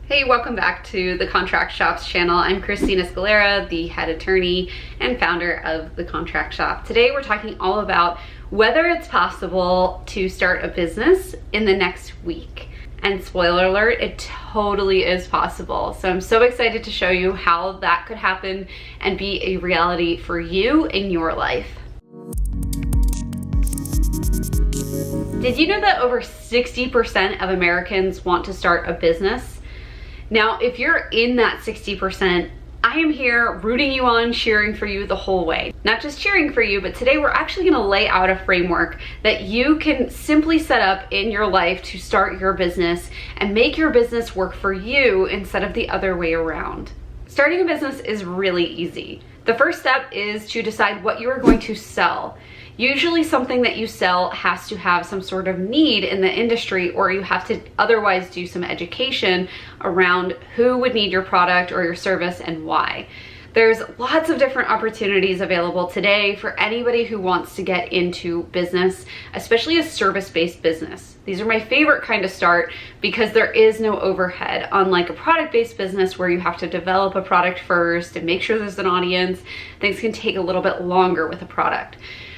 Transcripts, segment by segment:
Hey, welcome back to the Contract Shops channel. I'm Christina Scalera, the head attorney and founder of the Contract Shop. Today we're talking all about whether it's possible to start a business in the next week. And spoiler alert, it totally is possible. So I'm so excited to show you how that could happen and be a reality for you in your life. Did you know that over 60% of Americans want to start a business? Now, if you're in that 60%, I am here rooting you on, cheering for you the whole way. Not just cheering for you, but today we're actually gonna lay out a framework that you can simply set up in your life to start your business and make your business work for you instead of the other way around. Starting a business is really easy. The first step is to decide what you are going to sell. Usually something that you sell has to have some sort of need in the industry, or you have to otherwise do some education around who would need your product or your service and why. There's lots of different opportunities available today for anybody who wants to get into business, especially a service-based business. These are my favorite kind to start because there is no overhead. Unlike a product-based business where you have to develop a product first and make sure there's an audience, things can take a little bit longer with a product.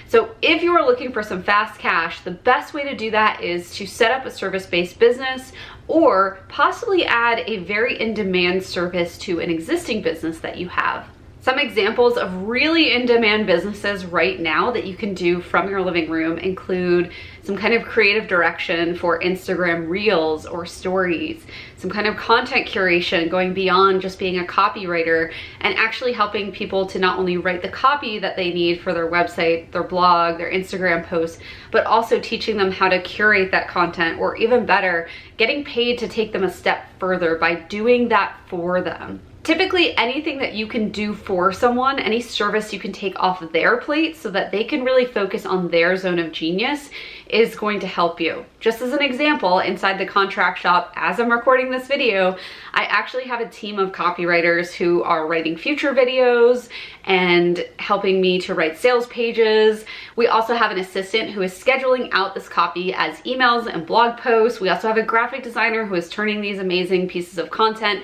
So if you are looking for some fast cash, the best way to do that is to set up a service-based business or possibly add a very in-demand service to an existing business that you have. Some examples of really in-demand businesses right now that you can do from your living room include some kind of creative direction for Instagram Reels or stories, some kind of content curation going beyond just being a copywriter and actually helping people to not only write the copy that they need for their website, their blog, their Instagram posts, but also teaching them how to curate that content, or even better, getting paid to take them a step further by doing that for them. Typically, anything that you can do for someone, any service you can take off of their plate so that they can really focus on their zone of genius is going to help you. Just as an example, inside the Contract Shop, as I'm recording this video, I actually have a team of copywriters who are writing future videos and helping me to write sales pages. We also have an assistant who is scheduling out this copy as emails and blog posts. We also have a graphic designer who is turning these amazing pieces of content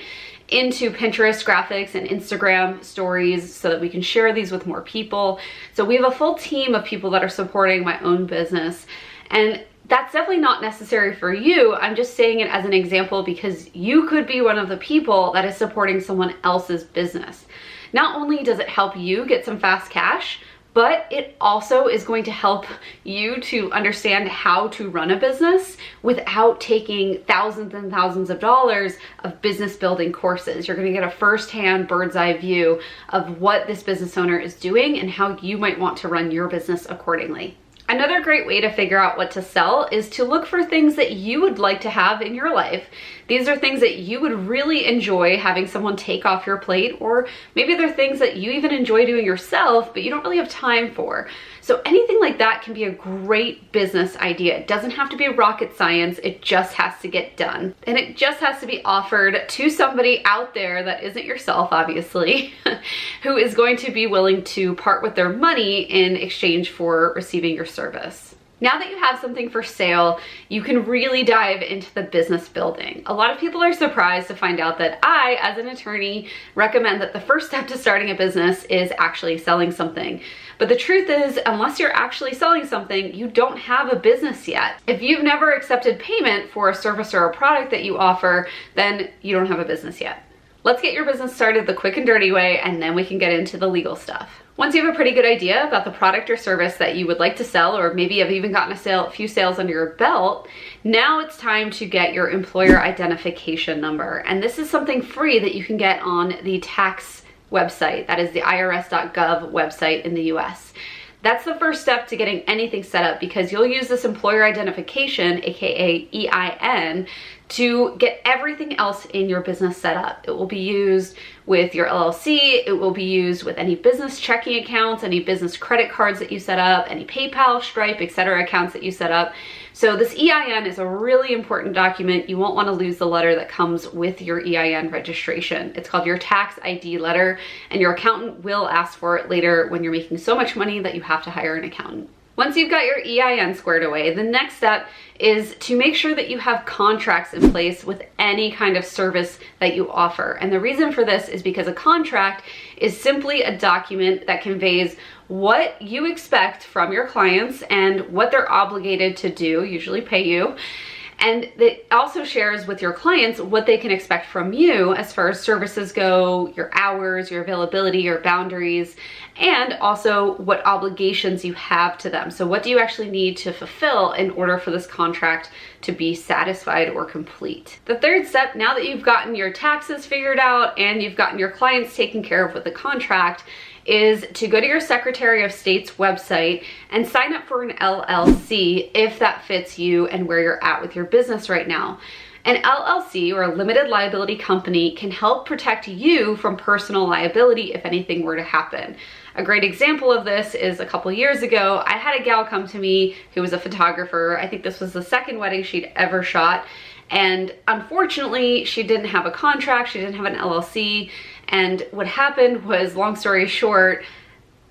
into Pinterest graphics and Instagram stories so that we can share these with more people. So we have a full team of people that are supporting my own business. And that's definitely not necessary for you. I'm just saying it as an example because you could be one of the people that is supporting someone else's business. Not only does it help you get some fast cash, but it also is going to help you to understand how to run a business without taking thousands and thousands of dollars of business building courses. You're gonna get a firsthand bird's eye view of what this business owner is doing and how you might want to run your business accordingly. Another great way to figure out what to sell is to look for things that you would like to have in your life. These are things that you would really enjoy having someone take off your plate, or maybe they're things that you even enjoy doing yourself, but you don't really have time for. So anything like that can be a great business idea. It doesn't have to be rocket science, it just has to get done. And it just has to be offered to somebody out there that isn't yourself, obviously, who is going to be willing to part with their money in exchange for receiving your service. Now that you have something for sale, you can really dive into the business building. A lot of people are surprised to find out that I, as an attorney, recommend that the first step to starting a business is actually selling something. But the truth is, unless you're actually selling something, you don't have a business yet. If you've never accepted payment for a service or a product that you offer, then you don't have a business yet. Let's get your business started the quick and dirty way, and then we can get into the legal stuff. Once you have a pretty good idea about the product or service that you would like to sell, or maybe have even gotten a few sales under your belt, now it's time to get your employer identification number. And this is something free that you can get on the tax website. That is the irs.gov website in the US. That's the first step to getting anything set up, because you'll use this employer identification, aka EIN, to get everything else in your business set up. It will be used with your LLC, it will be used with any business checking accounts, any business credit cards that you set up, any PayPal, Stripe, etc. accounts that you set up. So this EIN is a really important document. You won't want to lose the letter that comes with your EIN registration. It's called your tax ID letter, and your accountant will ask for it later when you're making so much money that you have to hire an accountant. Once you've got your EIN squared away, the next step is to make sure that you have contracts in place with any kind of service that you offer. And the reason for this is because a contract is simply a document that conveys what you expect from your clients and what they're obligated to do, usually pay you. And it also shares with your clients what they can expect from you as far as services go, your hours, your availability, your boundaries, and also what obligations you have to them. So what do you actually need to fulfill in order for this contract to be satisfied or complete? The third step, now that you've gotten your taxes figured out and you've gotten your clients taken care of with the contract, is to go to your Secretary of State's website and sign up for an LLC if that fits you and where you're at with your business right now. An LLC, or a limited liability company, can help protect you from personal liability if anything were to happen. A great example of this is a couple years ago, I had a gal come to me who was a photographer. I think this was the second wedding she'd ever shot. And unfortunately, she didn't have a contract, she didn't have an LLC. And what happened was, long story short,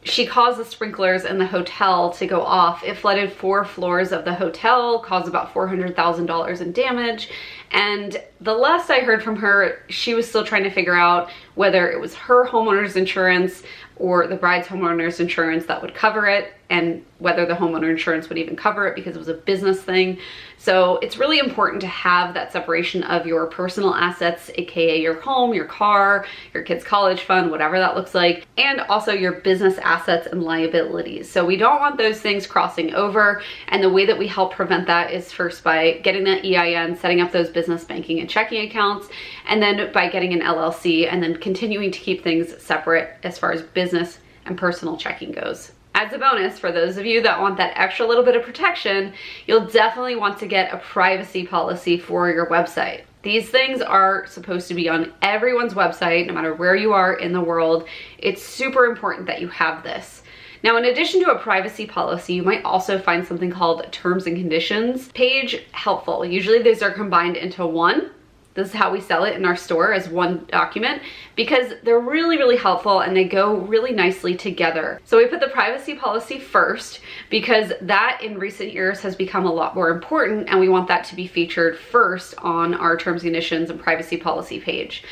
she caused the sprinklers in the hotel to go off. It flooded 4 floors of the hotel, caused about $400,000 in damage. And the last I heard from her, she was still trying to figure out whether it was her homeowner's insurance or the bride's homeowner's insurance that would cover it, and whether the homeowner insurance would even cover it because it was a business thing. So it's really important to have that separation of your personal assets, aka your home, your car, your kids' college fund, whatever that looks like, and also your business assets and liabilities. So we don't want those things crossing over, and the way that we help prevent that is first by getting that EIN, setting up those business banking and checking accounts, and then by getting an LLC, and then continuing to keep things separate as far as business and personal checking goes. As a bonus, for those of you that want that extra little bit of protection, you'll definitely want to get a privacy policy for your website. These things are supposed to be on everyone's website, no matter where you are in the world. It's super important that you have this. Now, in addition to a privacy policy, you might also find something called terms and conditions page helpful. Usually these are combined into one. This is how we sell it in our store, as one document, because they're really, really helpful and they go really nicely together. So we put the privacy policy first because that in recent years has become a lot more important, and we want that to be featured first on our terms and conditions and privacy policy page.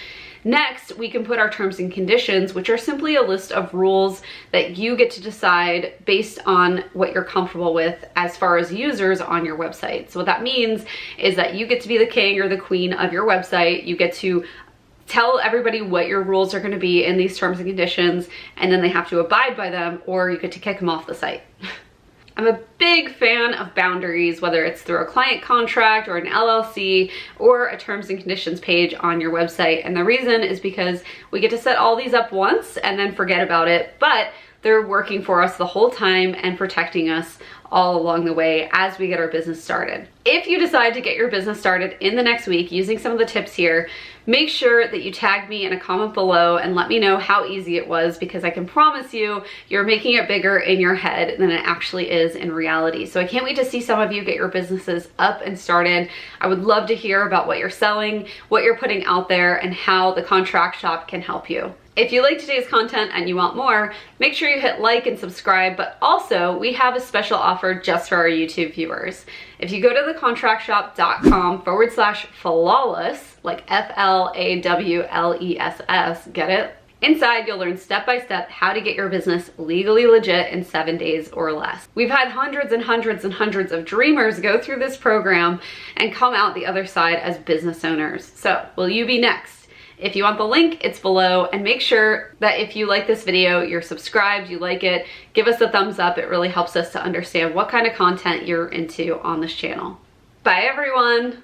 Next, we can put our terms and conditions, which are simply a list of rules that you get to decide based on what you're comfortable with as far as users on your website. So what that means is that you get to be the king or the queen of your website. You get to tell everybody what your rules are going to be in these terms and conditions, and then they have to abide by them, or you get to kick them off the site. I'm a big fan of boundaries, whether it's through a client contract or an LLC or a terms and conditions page on your website. And the reason is because we get to set all these up once and then forget about it, but they're working for us the whole time and protecting us all along the way as we get our business started. If you decide to get your business started in the next week using some of the tips here, make sure that you tag me in a comment below and let me know how easy it was, because I can promise you, you're making it bigger in your head than it actually is in reality. So I can't wait to see some of you get your businesses up and started. I would love to hear about what you're selling, what you're putting out there, and how the contract shop can help you. If you like today's content and you want more, make sure you hit like and subscribe, but also we have a special offer just for our YouTube viewers. If you go to thecontractshop.com/flawless, like FLAWLESS, get it? Inside, you'll learn step-by-step how to get your business legally legit in 7 days or less. We've had hundreds and hundreds and hundreds of dreamers go through this program and come out the other side as business owners. So, will you be next? If you want the link, it's below, and make sure that if you like this video, you're subscribed, you like it, give us a thumbs up. It really helps us to understand what kind of content you're into on this channel. Bye, everyone.